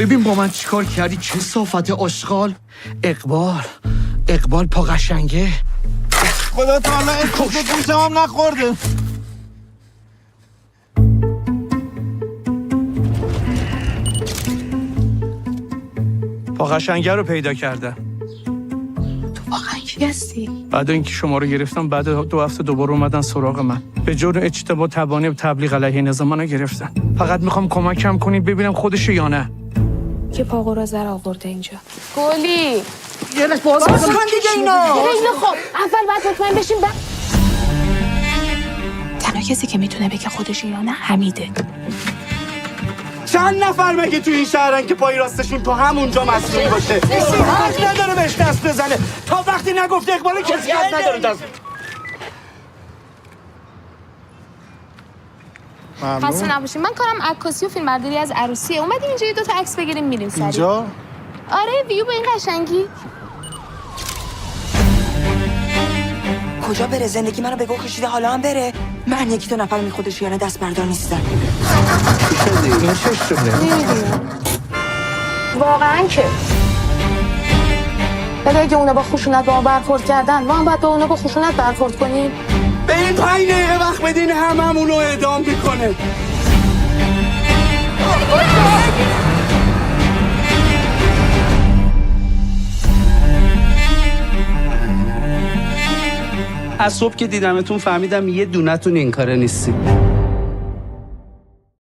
ببین با من چیکار کردی، چه صافت آشغال. اقبال پا قشنگه. خدا تعالی اسمت گوشم هم نخورده. پا قشنگه رو پیدا کردم. تو واقعا کی هستی؟ بعد اینکه شما رو گرفتم، بعد 2 هفته دوباره اومدن سراغ من. به جرم اجتباه تبانی و تبلیغ علیه نظام منو گرفتن. فقط میخوام کمکم کنید ببینم خودشه یا نه. که پاقو را زر آورده اینجا. گلی یه لحظه باز کن دیگه اینا. خیلی خوب، اول باید مطمئن بشیم تنها کسی که میتونه بگه خودش یا نه حمیده. چند نفر مگه تو این شهرن که پای راستشون تو همونجا مسئول باشه؟ حق نداره بهش دست بزنه. تا وقتی نگفت اقبال کسی حق نداره دست. خسته نباشیم. من کارم عکاسی و فیلمبرداری از عروسیه. اومدیم اینجا یه 2 تا عکس بگیریم میریم سریع. اینجا؟ آره ویو به این قشنگی. کجا بره؟ زندگی منو به گو کشیده، حالا هم بره. من 1-2 نفر می خودش یعنی دست بردار نیستم. این چه شده؟ نمیدونم واقعا که ولی اگه اونا با خشونت با ما برخورد کردن ما هم باید با اونا با خشونت برخورد کنیم. به این 5 دقیقه وقت بدین هممونو اعدام میکنه. از صبح که دیدمتون فهمیدم یه دونتون این کاره نیستی.